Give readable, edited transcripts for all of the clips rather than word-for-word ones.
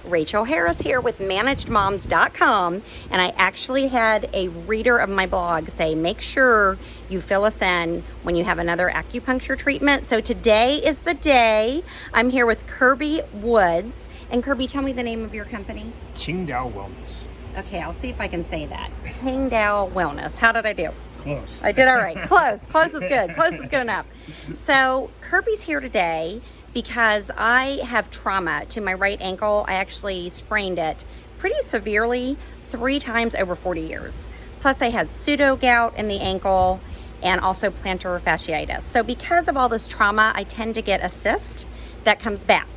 Rachel Harris here with ManagedMoms.com, and I actually had a reader of my blog say, make sure you fill us in when you have another acupuncture treatment. So today is the day. I'm here with Kirby Woods. And Kirby, tell me the name of your company. Qingdao Wellness. Okay, I'll see if I can say that. Qingdao Wellness. How did I do? Close. I did all right. Close. Close is good. Close is good enough. So Kirby's here today because I have trauma to my right ankle. I actually sprained it pretty severely 3 times over 40 years. Plus I had pseudo gout in the ankle and also plantar fasciitis. So because of all this trauma, I tend to get a cyst that comes back.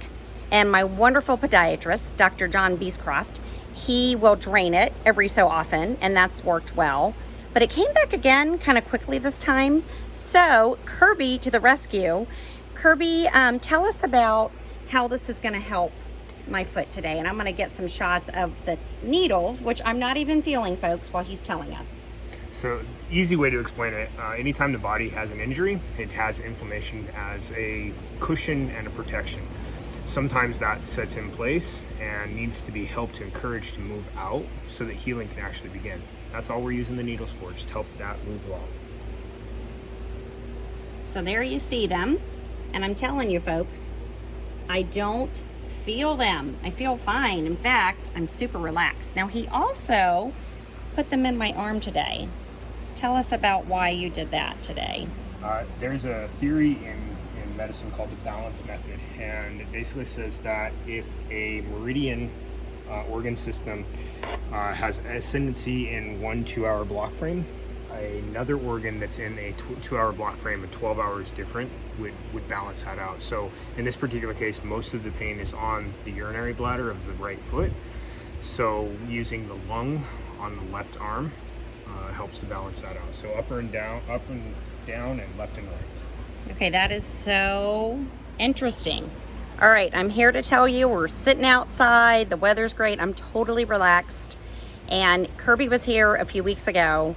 And my wonderful podiatrist, Dr. John Beescroft, he will drain it every so often, and that's worked well. But it came back again kind of quickly this time. So Kirby to the rescue. Kirby, tell us about how this is going to help my foot today. And I'm going to get some shots of the needles, which I'm not even feeling, folks, while he's telling us. So, easy way to explain it, anytime the body has an injury, it has inflammation as a cushion and a protection. Sometimes that sets in place and needs to be helped to encourage to move out so that healing can actually begin. That's all we're using the needles for, just help that move along. So there you see them. And I'm telling you folks, I don't feel them. I feel fine. In fact, I'm super relaxed. Now he also put them in my arm today. Tell us about why you did that today. There's a theory in medicine called the balance method, and it basically says that if a meridian organ system has ascendancy in 1 2-hour block frame, another organ that's in a 2-hour block frame at 12 hours different would balance that out. So in this particular case, most of the pain is on the urinary bladder of the right foot. So using the lung on the left arm helps to balance that out. So up and down, and left and right. Okay, that is so interesting. All right, I'm here to tell you we're sitting outside. The weather's great. I'm totally relaxed. And Kirby was here a few weeks ago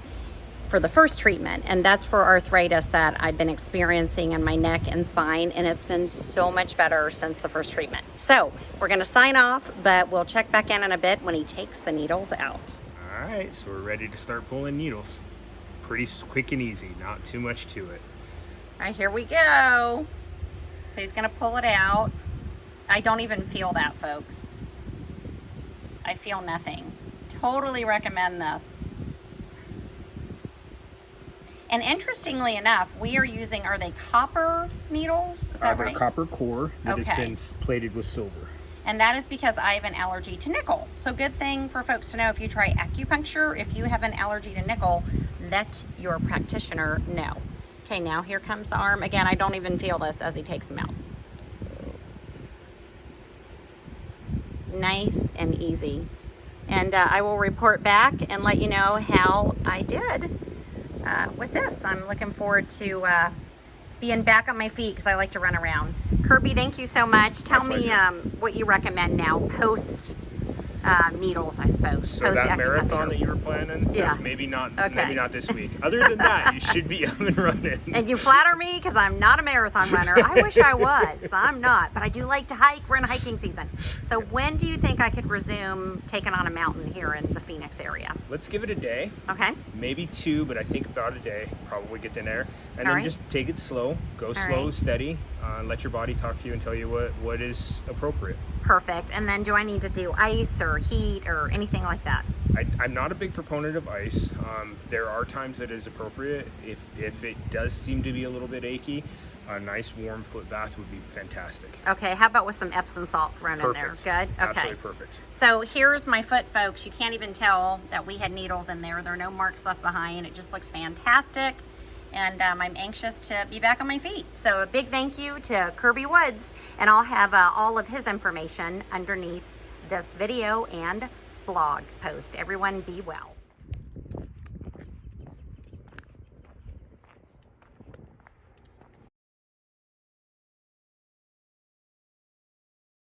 for the first treatment, and that's for arthritis that I've been experiencing in my neck and spine, and it's been so much better since the first treatment. So we're going to sign off, but we'll check back in a bit when he takes the needles out. All right, so we're ready to start pulling needles. Pretty quick and easy, not too much to it. All right, here we go. So he's gonna pull it out. I don't even feel that, folks. I feel nothing. Totally recommend this. And interestingly enough, we are using, are they copper needles? Is that they're right? copper core that has been plated with silver. And that is because I have an allergy to nickel. So good thing for folks to know, if you try acupuncture, if you have an allergy to nickel, let your practitioner know. Okay, now here comes the arm. Again, I don't even feel this as he takes them out. Nice and easy. And I will report back and let you know how I did with this. I'm looking forward to being back on my feet because I like to run around. Kirby, thank you so much. Tell me what you recommend now post needles, I suppose. So that marathon that you were planning, that's maybe not this week. Other than that, you should be up and running. And you flatter me because I'm not a marathon runner. I wish I was. I'm not, but I do like to hike. We're in hiking season. So when do you think I could resume taking on a mountain here in the Phoenix area? Let's give it a day. Okay. Maybe 2, but I think about a day. Probably get in there. And then just take it slow. Go slow, steady. Let your body talk to you and tell you what is appropriate. Perfect. And then do I need to do ice or heat or anything like that? I'm not a big proponent of ice. There are times that is appropriate. If it does seem to be a little bit achy, a nice warm foot bath would be fantastic. Okay, how about with some Epsom salt thrown in there? Good? Okay. Absolutely perfect. So here's my foot, folks. You can't even tell that we had needles in there. There are no marks left behind. It just looks fantastic. And I'm anxious to be back on my feet. So a big thank you to Kirby Woods, and I'll have all of his information underneath this video and blog post. Everyone be well.